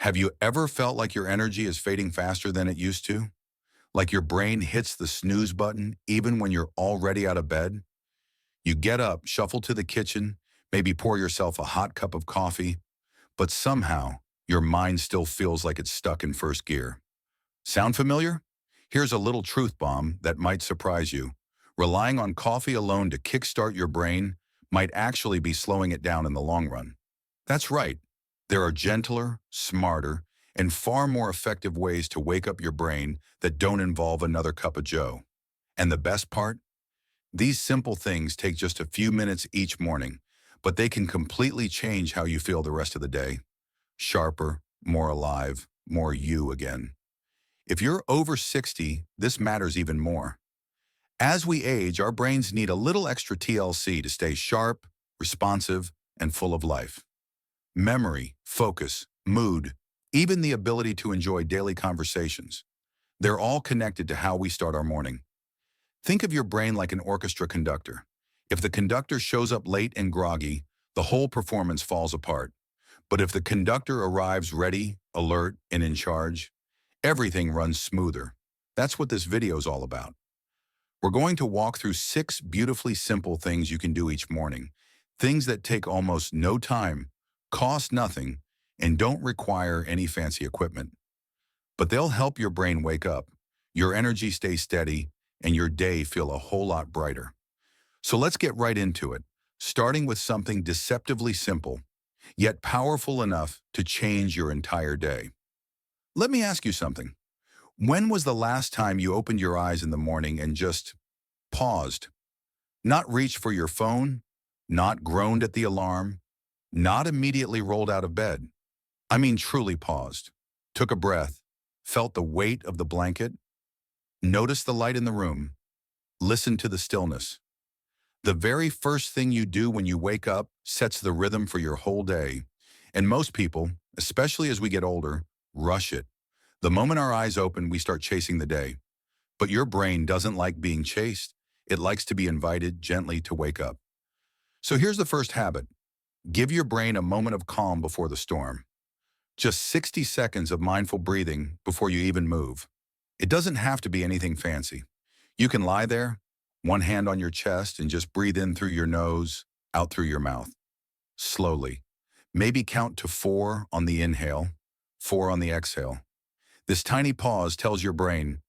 Have you ever felt like your energy is fading faster than it used to? Like your brain hits the snooze button even when you're already out of bed? You get up, shuffle to the kitchen, maybe pour yourself a hot cup of coffee, but somehow your mind still feels like it's stuck in first gear. Sound familiar? Here's a little truth bomb that might surprise you. Relying on coffee alone to kickstart your brain might actually be slowing it down in the long run. That's right. There are gentler, smarter, and far more effective ways to wake up your brain that don't involve another cup of joe. And the best part? These simple things take just a few minutes each morning, but they can completely change how you feel the rest of the day. Sharper, more alive, more you again. If you're over 60, this matters even more. As we age, our brains need a little extra TLC to stay sharp, responsive, and full of life. Memory, focus, mood, even the ability to enjoy daily conversations. They're all connected to how we start our morning. Think of your brain like an orchestra conductor. If the conductor shows up late and groggy, the whole performance falls apart. But if the conductor arrives ready, alert, and in charge, everything runs smoother. That's what this video is all about. We're going to walk through 6 beautifully simple things you can do each morning. Things that take almost no time, cost nothing, and don't require any fancy equipment. But they'll help your brain wake up, your energy stay steady, and your day feel a whole lot brighter. So let's get right into it, starting with something deceptively simple, yet powerful enough to change your entire day. Let me ask you something. When was the last time you opened your eyes in the morning and just paused? Not reached for your phone, not groaned at the alarm, not immediately rolled out of bed. I mean truly paused, took a breath, felt the weight of the blanket, noticed the light in the room, listened to the stillness. The very first thing you do when you wake up sets the rhythm for your whole day. And most people, especially as we get older, rush it. The moment our eyes open, we start chasing the day. But your brain doesn't like being chased. It likes to be invited gently to wake up. So here's the first habit. Give your brain a moment of calm before the storm. Just 60 seconds of mindful breathing before you even move. It doesn't have to be anything fancy. You can lie there, one hand on your chest, and just breathe in through your nose, out through your mouth. Slowly. Maybe count to 4 on the inhale, 4 on the exhale. This tiny pause tells your brain,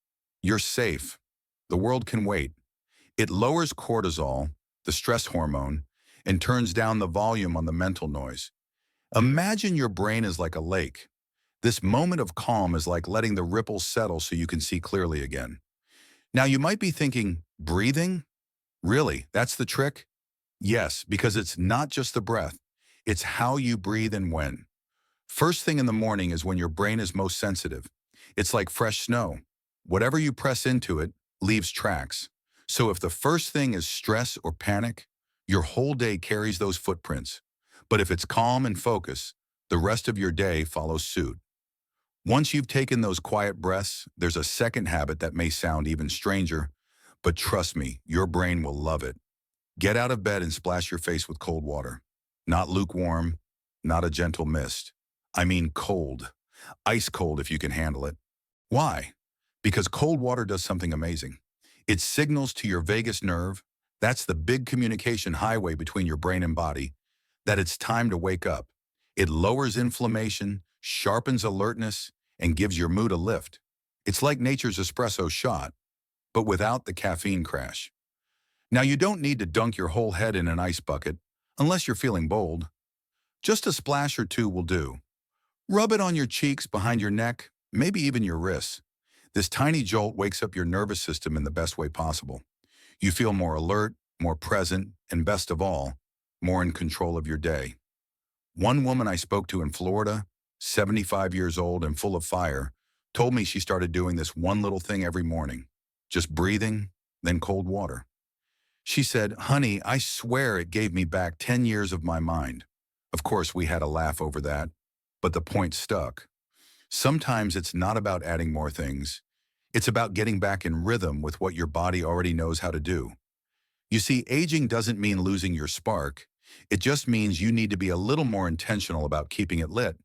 you're safe. The world can wait. It lowers cortisol, the stress hormone, and turns down the volume on the mental noise. Imagine your brain is like a lake. This moment of calm is like letting the ripples settle so you can see clearly again. Now you might be thinking, breathing? Really, that's the trick? Yes, because it's not just the breath. It's how you breathe and when. First thing in the morning is when your brain is most sensitive. It's like fresh snow. Whatever you press into it leaves tracks. So if the first thing is stress or panic, your whole day carries those footprints. But if it's calm and focus, the rest of your day follows suit. Once you've taken those quiet breaths, there's a second habit that may sound even stranger, but trust me, your brain will love it. Get out of bed and splash your face with cold water. Not lukewarm, not a gentle mist. I mean cold. Ice cold if you can handle it. Why? Because cold water does something amazing. It signals to your vagus nerve, that's the big communication highway between your brain and body, that it's time to wake up. It lowers inflammation, sharpens alertness, and gives your mood a lift. It's like nature's espresso shot, but without the caffeine crash. Now you don't need to dunk your whole head in an ice bucket, unless you're feeling bold. Just a splash or two will do. Rub it on your cheeks, behind your neck, maybe even your wrists. This tiny jolt wakes up your nervous system in the best way possible. You feel more alert, more present, and best of all, more in control of your day. One woman I spoke to in Florida, 75 years old and full of fire, told me she started doing this one little thing every morning, just breathing, then cold water. She said, "Honey, I swear it gave me back 10 years of my mind." Of course, we had a laugh over that, but the point stuck. Sometimes it's not about adding more things. It's about getting back in rhythm with what your body already knows how to do. You see, aging doesn't mean losing your spark. It just means you need to be a little more intentional about keeping it lit.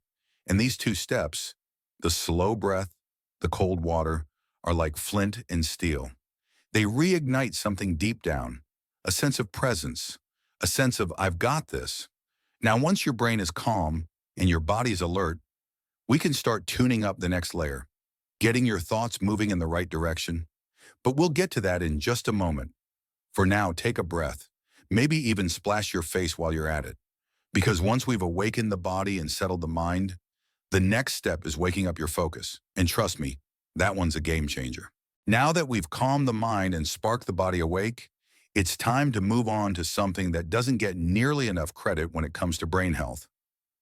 And these two steps, the slow breath, the cold water, are like flint and steel. They reignite something deep down, a sense of presence, a sense of I've got this. Now, once your brain is calm and your body's alert, we can start tuning up the next layer, getting your thoughts moving in the right direction. But we'll get to that in just a moment. For now, take a breath. Maybe even splash your face while you're at it. Because once we've awakened the body and settled the mind, the next step is waking up your focus. And trust me, that one's a game changer. Now that we've calmed the mind and sparked the body awake, it's time to move on to something that doesn't get nearly enough credit when it comes to brain health.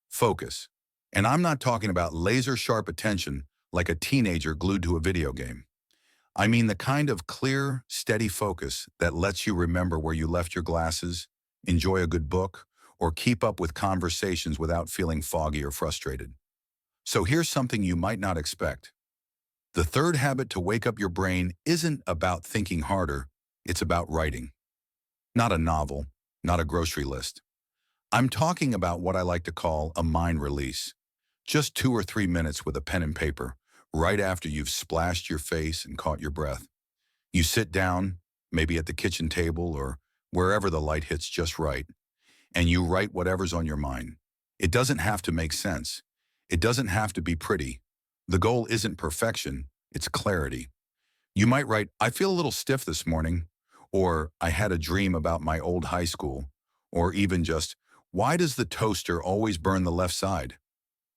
Focus. And I'm not talking about laser-sharp attention like a teenager glued to a video game. I mean the kind of clear, steady focus that lets you remember where you left your glasses, enjoy a good book, or keep up with conversations without feeling foggy or frustrated. So here's something you might not expect. The third habit to wake up your brain isn't about thinking harder, it's about writing. Not a novel, not a grocery list. I'm talking about what I like to call a mind release. Just 2 or 3 minutes with a pen and paper, right after you've splashed your face and caught your breath. You sit down, maybe at the kitchen table or wherever the light hits just right, and you write whatever's on your mind. It doesn't have to make sense. It doesn't have to be pretty. The goal isn't perfection, it's clarity. You might write, I feel a little stiff this morning, or I had a dream about my old high school, or even just, why does the toaster always burn the left side?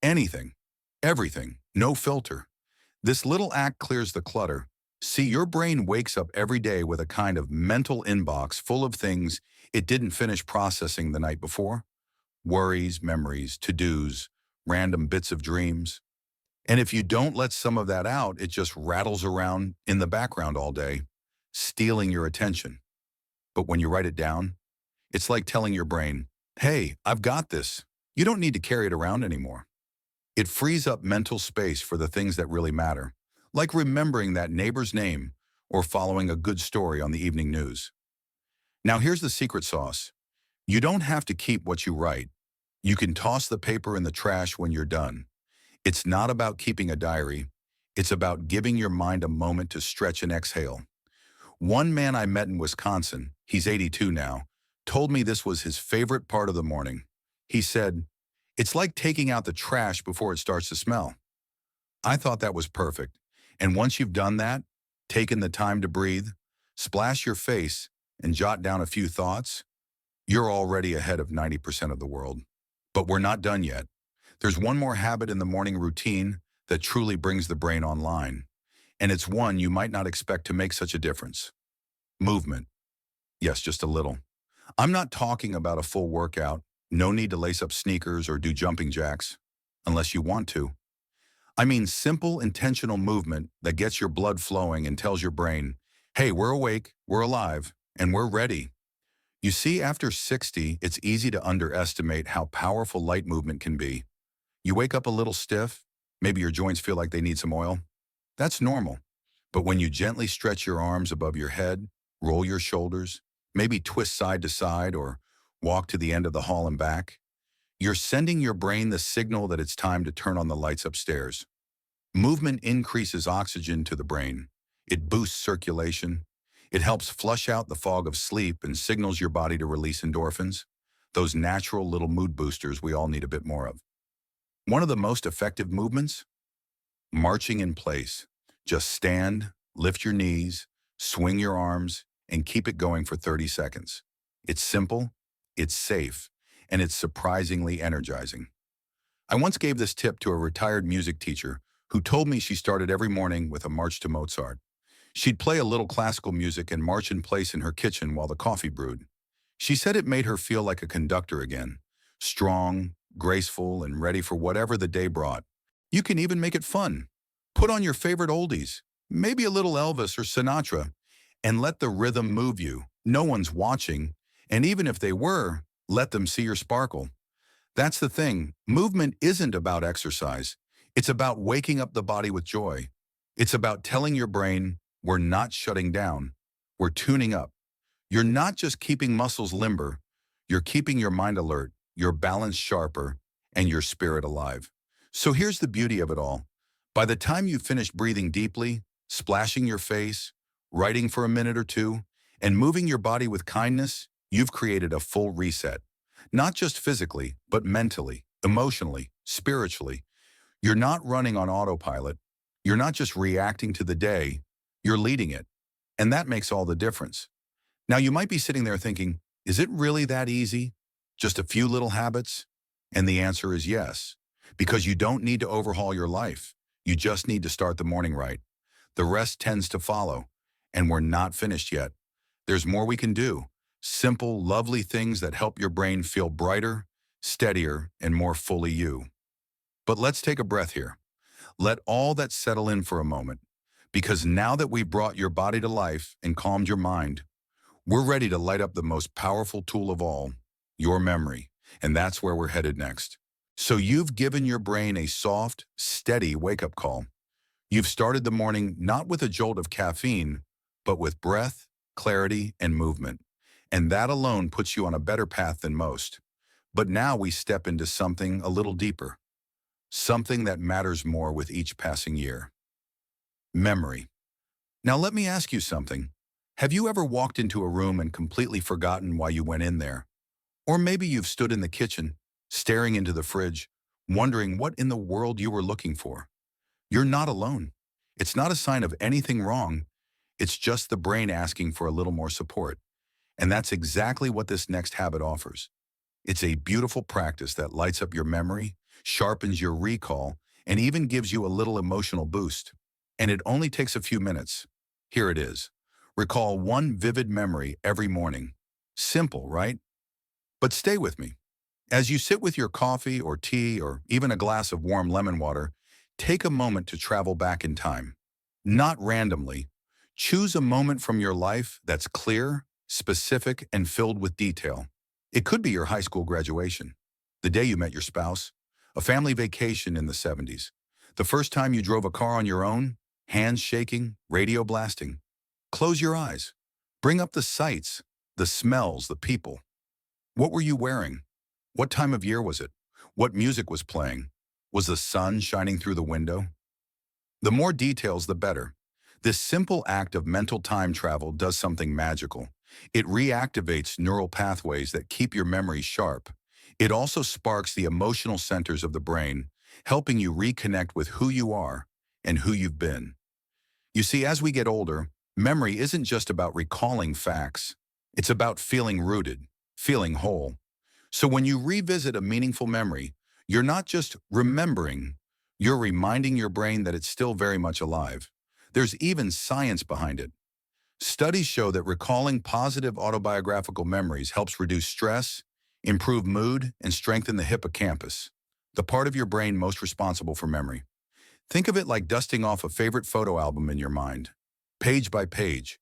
Anything, everything, no filter. This little act clears the clutter. See, your brain wakes up every day with a kind of mental inbox full of things it didn't finish processing the night before. Worries, memories, to-dos, random bits of dreams. And if you don't let some of that out, it just rattles around in the background all day, stealing your attention. But when you write it down, it's like telling your brain, hey, I've got this. You don't need to carry it around anymore. It frees up mental space for the things that really matter, like remembering that neighbor's name or following a good story on the evening news. Now here's the secret sauce. You don't have to keep what you write. You can toss the paper in the trash when you're done. It's not about keeping a diary. It's about giving your mind a moment to stretch and exhale. One man I met in Wisconsin, he's 82 now, told me this was his favorite part of the morning. He said, it's like taking out the trash before it starts to smell. I thought that was perfect. And once you've done that, taken the time to breathe, splash your face, and jot down a few thoughts, you're already ahead of 90% of the world. But we're not done yet. There's one more habit in the morning routine that truly brings the brain online. And it's one you might not expect to make such a difference. Movement. Yes, just a little. I'm not talking about a full workout. No need to lace up sneakers or do jumping jacks, unless you want to. I mean simple, intentional movement that gets your blood flowing and tells your brain, hey, we're awake, we're alive, and we're ready. You see, after 60, it's easy to underestimate how powerful light movement can be. You wake up a little stiff, maybe your joints feel like they need some oil. That's normal. But when you gently stretch your arms above your head, roll your shoulders, maybe twist side to side or walk to the end of the hall and back, you're sending your brain the signal that it's time to turn on the lights upstairs. Movement increases oxygen to the brain. It boosts circulation. It helps flush out the fog of sleep and signals your body to release endorphins, those natural little mood boosters we all need a bit more of. One of the most effective movements? Marching in place. Just stand, lift your knees, swing your arms, and keep it going for 30 seconds. It's simple, it's safe, and it's surprisingly energizing. I once gave this tip to a retired music teacher who told me she started every morning with a march to Mozart. She'd play a little classical music and march in place in her kitchen while the coffee brewed. She said it made her feel like a conductor again, strong, graceful, and ready for whatever the day brought. You can even make it fun. Put on your favorite oldies, maybe a little Elvis or Sinatra, and let the rhythm move you. No one's watching, and even if they were, let them see your sparkle. That's the thing. Movement isn't about exercise. It's about waking up the body with joy. It's about telling your brain, we're not shutting down. We're tuning up. You're not just keeping muscles limber. You're keeping your mind alert, your balance sharper, and your spirit alive. So here's the beauty of it all. By the time you finish breathing deeply, splashing your face, writing for a minute or two, and moving your body with kindness, you've created a full reset. Not just physically, but mentally, emotionally, spiritually. You're not running on autopilot. You're not just reacting to the day, you're leading it. And that makes all the difference. Now you might be sitting there thinking, is it really that easy? Just a few little habits? And the answer is yes, because you don't need to overhaul your life. You just need to start the morning right. The rest tends to follow, and we're not finished yet. There's more we can do. Simple, lovely things that help your brain feel brighter, steadier, and more fully you. But let's take a breath here. Let all that settle in for a moment, because now that we've brought your body to life and calmed your mind, we're ready to light up the most powerful tool of all, your memory, and that's where we're headed next. So you've given your brain a soft, steady wake-up call. You've started the morning not with a jolt of caffeine, but with breath, clarity, and movement. And that alone puts you on a better path than most. But now we step into something a little deeper, something that matters more with each passing year. Memory. Now let me ask you something. Have you ever walked into a room and completely forgotten why you went in there? Or maybe you've stood in the kitchen, staring into the fridge, wondering what in the world you were looking for. You're not alone. It's not a sign of anything wrong. It's just the brain asking for a little more support. And that's exactly what this next habit offers. It's a beautiful practice that lights up your memory, sharpens your recall, and even gives you a little emotional boost. And it only takes a few minutes. Here it is. Recall one vivid memory every morning. Simple, right? But stay with me. As you sit with your coffee or tea or even a glass of warm lemon water, take a moment to travel back in time. Not randomly. Choose a moment from your life that's clear, specific, and filled with detail. It could be your high school graduation, the day you met your spouse, a family vacation in the 70s, the first time you drove a car on your own, hands shaking, radio blasting. Close your eyes. Bring up the sights, the smells, the people. What were you wearing? What time of year was it? What music was playing? Was the sun shining through the window? The more details, the better. This simple act of mental time travel does something magical. It reactivates neural pathways that keep your memory sharp. It also sparks the emotional centers of the brain, helping you reconnect with who you are and who you've been. You see, as we get older, memory isn't just about recalling facts. It's about feeling rooted, feeling whole. So when you revisit a meaningful memory, you're not just remembering, you're reminding your brain that it's still very much alive. There's even science behind it. Studies show that recalling positive autobiographical memories helps reduce stress, improve mood, and strengthen the hippocampus, the part of your brain most responsible for memory. Think of it like dusting off a favorite photo album in your mind, page by page,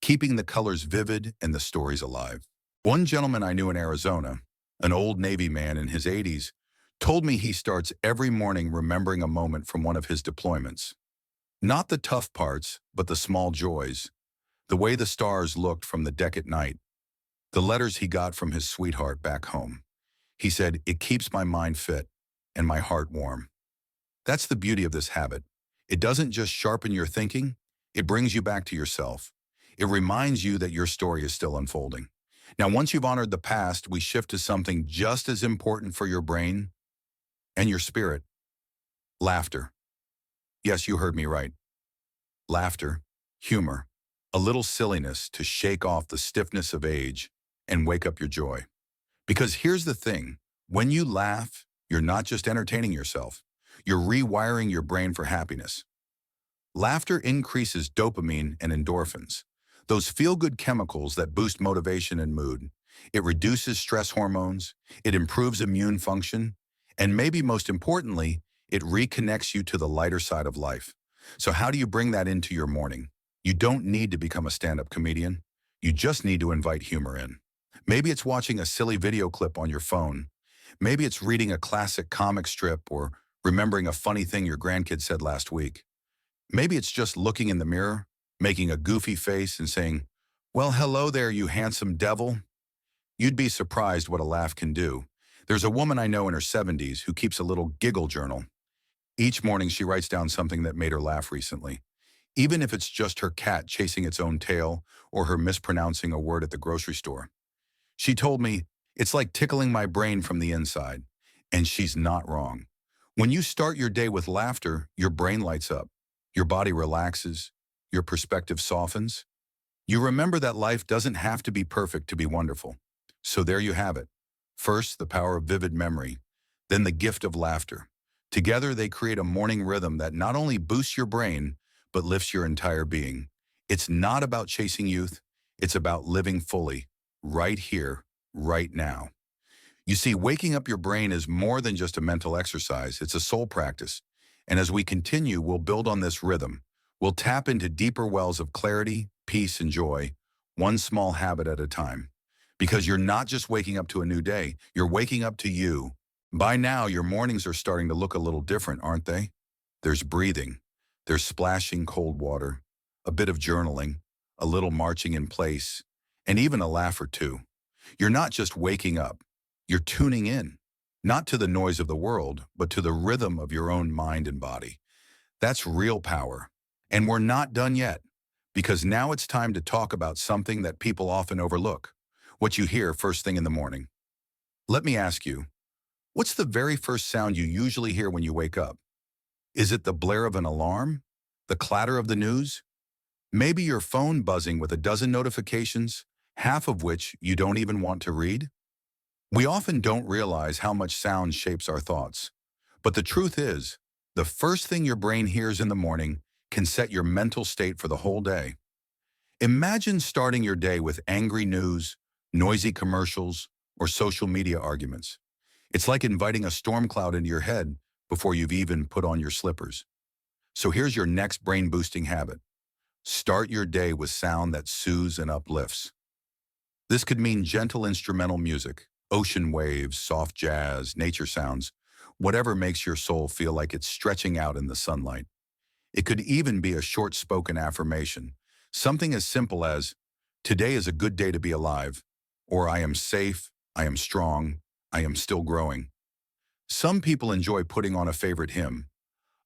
keeping the colors vivid and the stories alive. One gentleman I knew in Arizona, an old Navy man in his 80s, told me he starts every morning remembering a moment from one of his deployments. Not the tough parts, but the small joys. The way the stars looked from the deck at night. The letters he got from his sweetheart back home. He said, "It keeps my mind fit and my heart warm." That's the beauty of this habit. It doesn't just sharpen your thinking, it brings you back to yourself. It reminds you that your story is still unfolding. Now, once you've honored the past, we shift to something just as important for your brain and your spirit. Laughter. Yes, you heard me right. Laughter, humor, a little silliness to shake off the stiffness of age and wake up your joy. Because here's the thing, when you laugh, you're not just entertaining yourself, you're rewiring your brain for happiness. Laughter increases dopamine and endorphins, those feel-good chemicals that boost motivation and mood. It reduces stress hormones, it improves immune function, and maybe most importantly, it reconnects you to the lighter side of life. So how do you bring that into your morning? You don't need to become a stand-up comedian. You just need to invite humor in. Maybe it's watching a silly video clip on your phone. Maybe it's reading a classic comic strip or remembering a funny thing your grandkid said last week. Maybe it's just looking in the mirror, making a goofy face and saying, "Well, hello there, you handsome devil." You'd be surprised what a laugh can do. There's a woman I know in her 70s who keeps a little giggle journal. Each morning, she writes down something that made her laugh recently, even if it's just her cat chasing its own tail or her mispronouncing a word at the grocery store. She told me, it's like tickling my brain from the inside. And she's not wrong. When you start your day with laughter, your brain lights up, your body relaxes, your perspective softens. You remember that life doesn't have to be perfect to be wonderful. So there you have it. First, the power of vivid memory, then the gift of laughter. Together, they create a morning rhythm that not only boosts your brain, but lifts your entire being. It's not about chasing youth, it's about living fully, right here, right now. You see, waking up your brain is more than just a mental exercise, it's a soul practice. And as we continue, we'll build on this rhythm. We'll tap into deeper wells of clarity, peace, and joy, one small habit at a time. Because you're not just waking up to a new day, you're waking up to you. By now, your mornings are starting to look a little different, aren't they? There's breathing, there's splashing cold water, a bit of journaling, a little marching in place, and even a laugh or two. You're not just waking up, you're tuning in, not to the noise of the world, but to the rhythm of your own mind and body. That's real power. And we're not done yet, because now it's time to talk about something that people often overlook, what you hear first thing in the morning. Let me ask you, what's the very first sound you usually hear when you wake up? Is it the blare of an alarm? The clatter of the news? Maybe your phone buzzing with a dozen notifications, half of which you don't even want to read? We often don't realize how much sound shapes our thoughts. But the truth is, the first thing your brain hears in the morning can set your mental state for the whole day. Imagine starting your day with angry news, noisy commercials, or social media arguments. It's like inviting a storm cloud into your head before you've even put on your slippers. So here's your next brain-boosting habit. Start your day with sound that soothes and uplifts. This could mean gentle instrumental music, ocean waves, soft jazz, nature sounds, whatever makes your soul feel like it's stretching out in the sunlight. It could even be a short-spoken affirmation, something as simple as, "Today is a good day to be alive," or "I am safe, I am strong, I am still growing." Some people enjoy putting on a favorite hymn.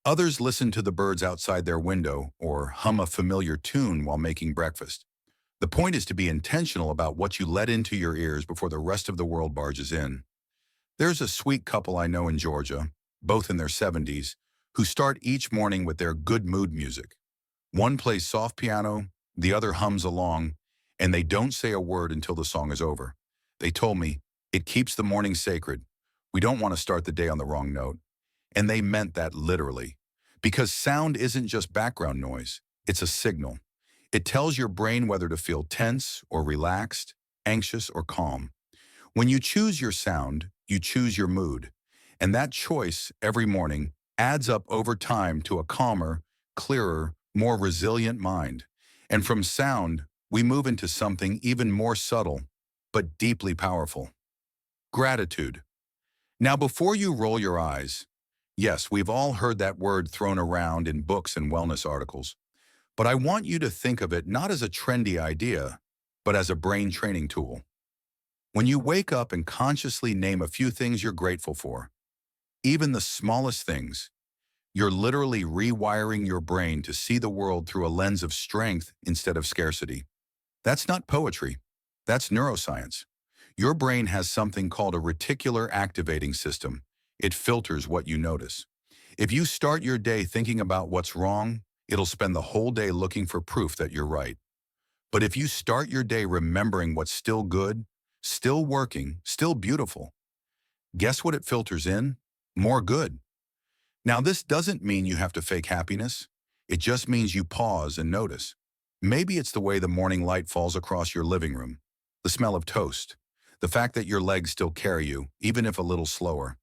Others listen to the birds outside their window or hum a familiar tune while making breakfast. The point is to be intentional about what you let into your ears before the rest of the world barges in. There's a sweet couple I know in Georgia, both in their 70s, who start each morning with their good mood music. One plays soft piano, the other hums along, and they don't say a word until the song is over. They told me, "It keeps the morning sacred. We don't want to start the day on the wrong note." And they meant that literally. Because sound isn't just background noise, it's a signal. It tells your brain whether to feel tense or relaxed, anxious or calm. When you choose your sound, you choose your mood. And that choice every morning adds up over time to a calmer, clearer, more resilient mind. And from sound, we move into something even more subtle, but deeply powerful. Gratitude. Now, before you roll your eyes, yes, we've all heard that word thrown around in books and wellness articles, but I want you to think of it not as a trendy idea, but as a brain training tool. When you wake up and consciously name a few things you're grateful for, even the smallest things, you're literally rewiring your brain to see the world through a lens of strength instead of scarcity. That's not poetry. That's neuroscience. Your brain has something called a reticular activating system. It filters what you notice. If you start your day thinking about what's wrong, it'll spend the whole day looking for proof that you're right. But if you start your day remembering what's still good, still working, still beautiful, guess what it filters in? More good. Now, this doesn't mean you have to fake happiness. It just means you pause and notice. Maybe it's the way the morning light falls across your living room, the smell of toast, the fact that your legs still carry you, even if a little slower.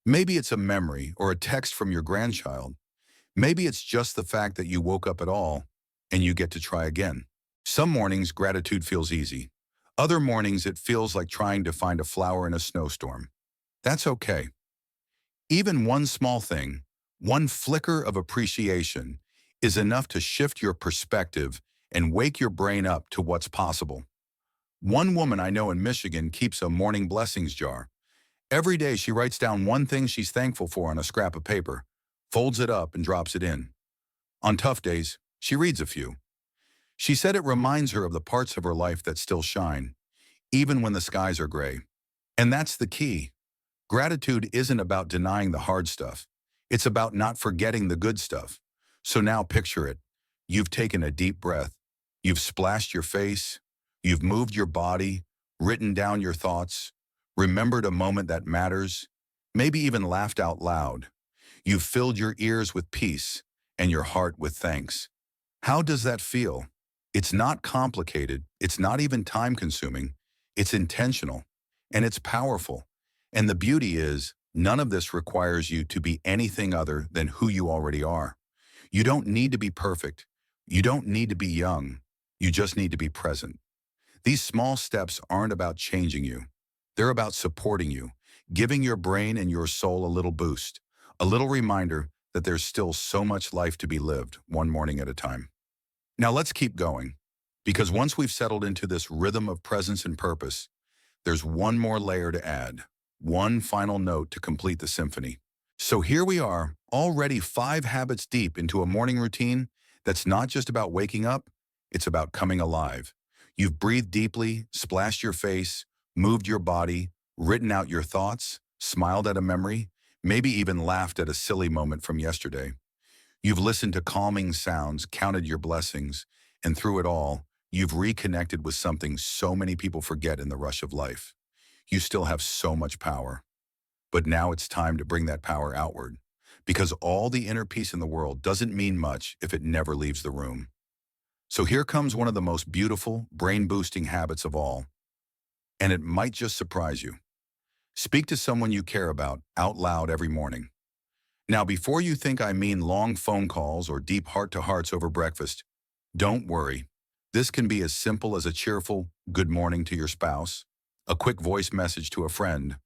Maybe it's a memory or a text from your grandchild. Maybe it's just the fact that you woke up at all and you get to try again. Some mornings, gratitude feels easy. Other mornings, it feels like trying to find a flower in a snowstorm. That's okay. Even one small thing, one flicker of appreciation, is enough to shift your perspective and wake your brain up to what's possible. One woman I know in Michigan keeps a morning blessings jar. Every day she writes down one thing she's thankful for on a scrap of paper. folds it up and drops it in. On tough days, she reads a few. She said it reminds her of the parts of her life that still shine, even when the skies are gray. And that's the key. Gratitude isn't about denying the hard stuff. It's about not forgetting the good stuff. So now picture it. You've taken a deep breath. You've splashed your face. You've moved your body, written down your thoughts, remembered a moment that matters, maybe even laughed out loud. You've filled your ears with peace and your heart with thanks. How does that feel? It's not complicated. It's not even time-consuming. It's intentional, and it's powerful. And the beauty is, none of this requires you to be anything other than who you already are. You don't need to be perfect. You don't need to be young. You just need to be present. These small steps aren't about changing you. They're about supporting you, giving your brain and your soul a little boost, a little reminder that there's still so much life to be lived, one morning at a time. Now let's keep going, because once we've settled into this rhythm of presence and purpose, there's one more layer to add, one final note to complete the symphony. So here we are, already 5 habits deep into a morning routine that's not just about waking up, it's about coming alive. You've breathed deeply, splashed your face, moved your body, written out your thoughts, smiled at a memory, maybe even laughed at a silly moment from yesterday. You've listened to calming sounds, counted your blessings, and through it all, you've reconnected with something so many people forget in the rush of life. You still have so much power. But now it's time to bring that power outward, because all the inner peace in the world doesn't mean much if it never leaves the room. So here comes one of the most beautiful, brain-boosting habits of all, and it might just surprise you. Speak to someone you care about out loud every morning. Now, before you think I mean long phone calls or deep heart-to-hearts over breakfast, don't worry. This can be as simple as a cheerful good morning to your spouse, a quick voice message to a friend,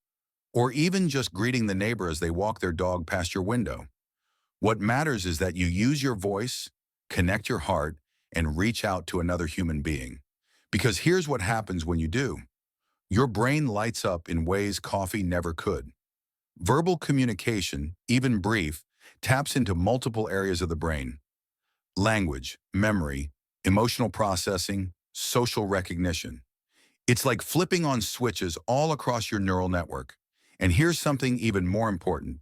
or even just greeting the neighbor as they walk their dog past your window. What matters is that you use your voice, connect your heart, and reach out to another human being. Because here's what happens when you do. Your brain lights up in ways coffee never could. Verbal communication, even brief, taps into multiple areas of the brain: language, memory, emotional processing, social recognition. It's like flipping on switches all across your neural network. And here's something even more important.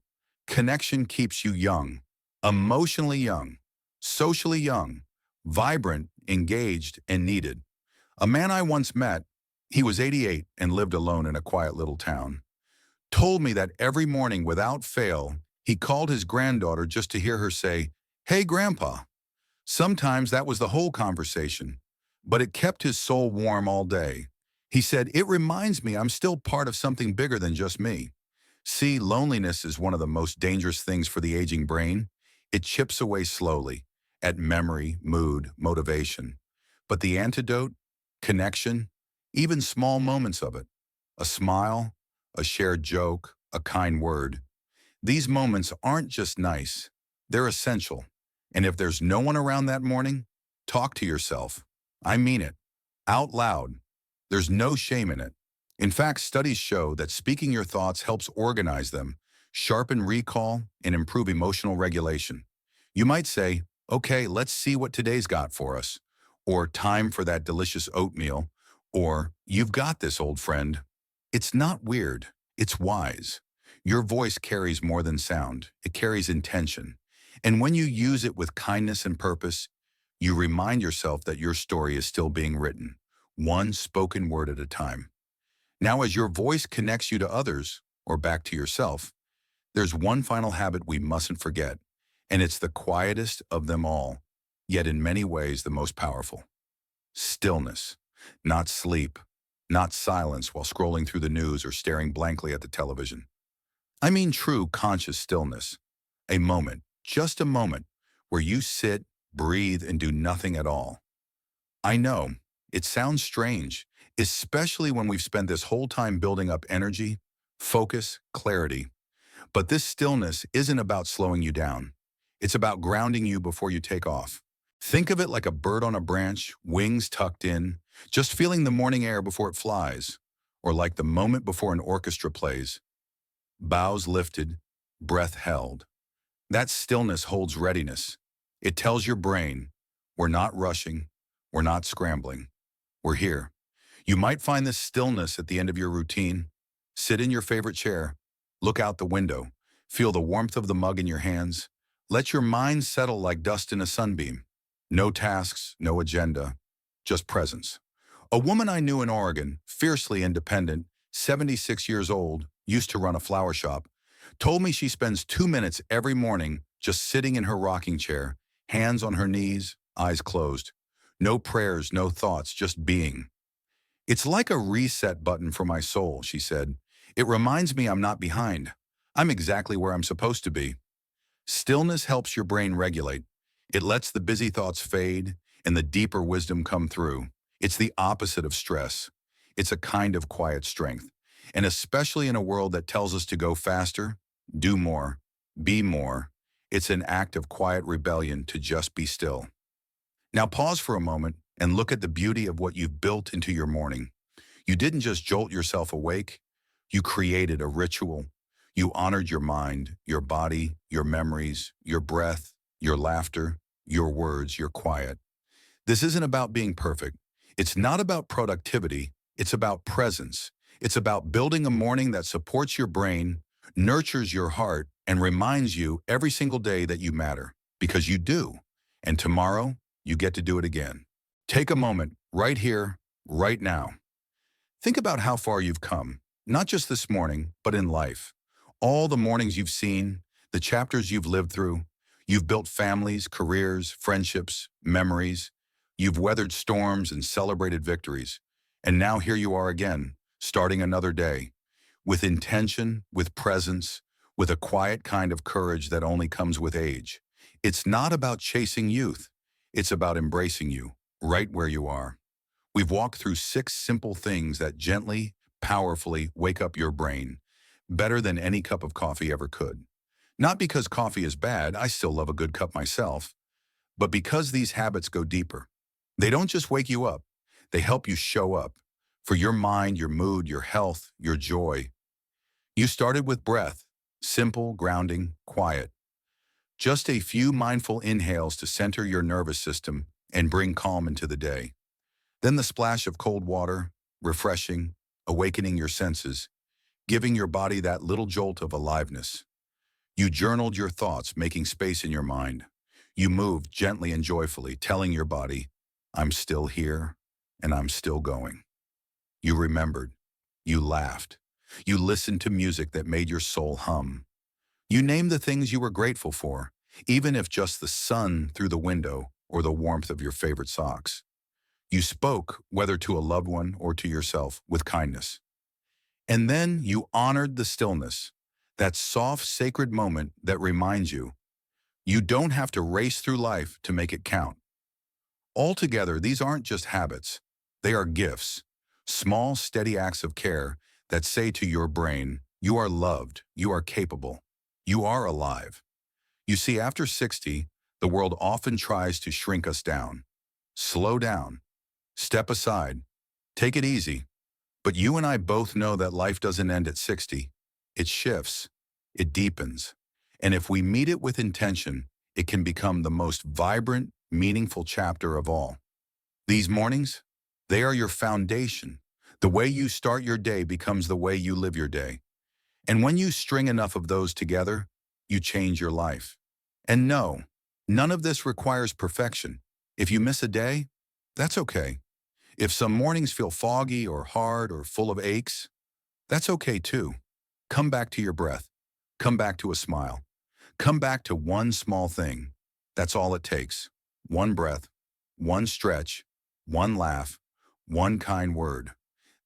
Connection keeps you young, emotionally young, socially young, vibrant, engaged, and needed. A man I once met, he was 88 and lived alone in a quiet little town, told me that every morning without fail, he called his granddaughter just to hear her say, "Hey, Grandpa." Sometimes that was the whole conversation, but it kept his soul warm all day. He said, "It reminds me I'm still part of something bigger than just me." See, loneliness is one of the most dangerous things for the aging brain. It chips away slowly at memory, mood, motivation. But the antidote? Connection, even small moments of it. A smile, a shared joke, a kind word. These moments aren't just nice, they're essential. And if there's no one around that morning, talk to yourself. I mean it. Out loud. There's no shame in it. In fact, studies show that speaking your thoughts helps organize them, sharpen recall, and improve emotional regulation. You might say, "Okay, let's see what today's got for us," or "Time for that delicious oatmeal," or "You've got this, old friend." It's not weird, it's wise. Your voice carries more than sound, it carries intention. And when you use it with kindness and purpose, you remind yourself that your story is still being written, one spoken word at a time. Now, as your voice connects you to others, or back to yourself, there's one final habit we mustn't forget, and it's the quietest of them all, yet in many ways the most powerful. Stillness, not sleep, not silence while scrolling through the news or staring blankly at the television. I mean true conscious stillness, a moment, just a moment, where you sit, breathe, and do nothing at all. I know, it sounds strange, especially when we've spent this whole time building up energy, focus, clarity. But this stillness isn't about slowing you down. It's about grounding you before you take off. Think of it like a bird on a branch, wings tucked in, just feeling the morning air before it flies, or like the moment before an orchestra plays. Bows lifted, breath held. That stillness holds readiness. It tells your brain, we're not rushing, we're not scrambling, we're here. You might find this stillness at the end of your routine. Sit in your favorite chair, look out the window, feel the warmth of the mug in your hands. Let your mind settle like dust in a sunbeam. No tasks, no agenda, just presence. A woman I knew in Oregon, fiercely independent, 76 years old, used to run a flower shop, told me she spends 2 minutes every morning just sitting in her rocking chair, hands on her knees, eyes closed. No prayers, no thoughts, just being. It's like a reset button for my soul, she said. It reminds me I'm not behind. I'm exactly where I'm supposed to be. Stillness helps your brain regulate. It lets the busy thoughts fade and the deeper wisdom come through. It's the opposite of stress. It's a kind of quiet strength. And especially in a world that tells us to go faster, do more, be more, it's an act of quiet rebellion to just be still. Now pause for a moment and look at the beauty of what you've built into your morning. You didn't just jolt yourself awake, you created a ritual. You honored your mind, your body, your memories, your breath, your laughter, your words, your quiet. This isn't about being perfect. It's not about productivity. It's about presence. It's about building a morning that supports your brain, nurtures your heart, and reminds you every single day that you matter, because you do. And tomorrow, you get to do it again. Take a moment, right here, right now. Think about how far you've come, not just this morning, but in life. All the mornings you've seen, the chapters you've lived through. You've built families, careers, friendships, memories. You've weathered storms and celebrated victories. And now here you are again, starting another day, with intention, with presence, with a quiet kind of courage that only comes with age. It's not about chasing youth. It's about embracing you, right where you are. We've walked through 6 simple things that gently, powerfully wake up your brain, better than any cup of coffee ever could. Not because coffee is bad, I still love a good cup myself, but because these habits go deeper. They don't just wake you up, they help you show up for your mind, your mood, your health, your joy. You started with breath, simple, grounding, quiet. Just a few mindful inhales to center your nervous system and bring calm into the day. Then the splash of cold water, refreshing, awakening your senses, giving your body that little jolt of aliveness. You journaled your thoughts, making space in your mind. You moved gently and joyfully, telling your body, I'm still here and I'm still going. You remembered. You laughed. You listened to music that made your soul hum. You named the things you were grateful for, even if just the sun through the window or the warmth of your favorite socks. You spoke, whether to a loved one or to yourself, with kindness. And then you honored the stillness, that soft, sacred moment that reminds you, you don't have to race through life to make it count. Altogether, these aren't just habits. They are gifts, small, steady acts of care that say to your brain, you are loved, you are capable, you are alive. You see, after 60, the world often tries to shrink us down. Slow down. Step aside. Take it easy. But you and I both know that life doesn't end at 60. It shifts. It deepens. And if we meet it with intention, it can become the most vibrant, meaningful chapter of all. These mornings, they are your foundation. The way you start your day becomes the way you live your day. And when you string enough of those together, you change your life. And no, none of this requires perfection. If you miss a day, that's okay. If some mornings feel foggy or hard or full of aches, that's okay too. Come back to your breath. Come back to a smile. Come back to one small thing. That's all it takes. One breath, one stretch, one laugh, one kind word.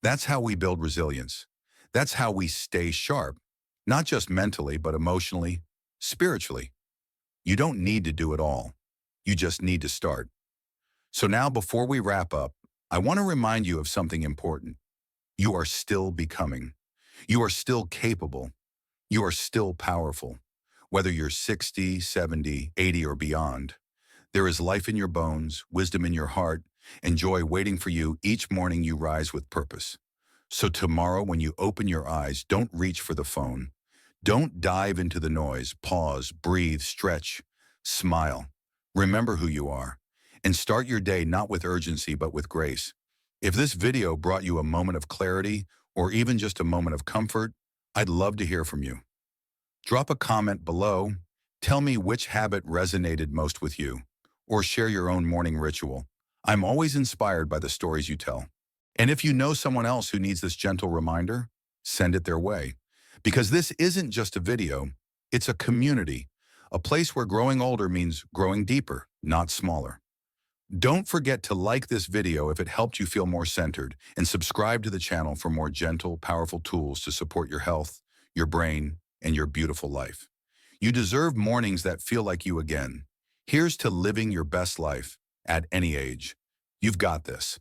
That's how we build resilience. That's how we stay sharp, not just mentally, but emotionally, spiritually. You don't need to do it all. You just need to start. So now, before we wrap up, I want to remind you of something important. You are still becoming. You are still capable. You are still powerful. Whether you're 60, 70, 80, or beyond, there is life in your bones, wisdom in your heart, and joy waiting for you each morning you rise with purpose. So tomorrow, when you open your eyes, don't reach for the phone. Don't dive into the noise. Pause, breathe, stretch, smile. Remember who you are. And start your day not with urgency, but with grace. If this video brought you a moment of clarity or even just a moment of comfort, I'd love to hear from you. Drop a comment below. Tell me which habit resonated most with you, or share your own morning ritual. I'm always inspired by the stories you tell. And if you know someone else who needs this gentle reminder, send it their way. Because this isn't just a video, it's a community, a place where growing older means growing deeper, not smaller. Don't forget to like this video if it helped you feel more centered, and subscribe to the channel for more gentle, powerful tools to support your health, your brain, and your beautiful life. You deserve mornings that feel like you again. Here's to living your best life at any age. You've got this.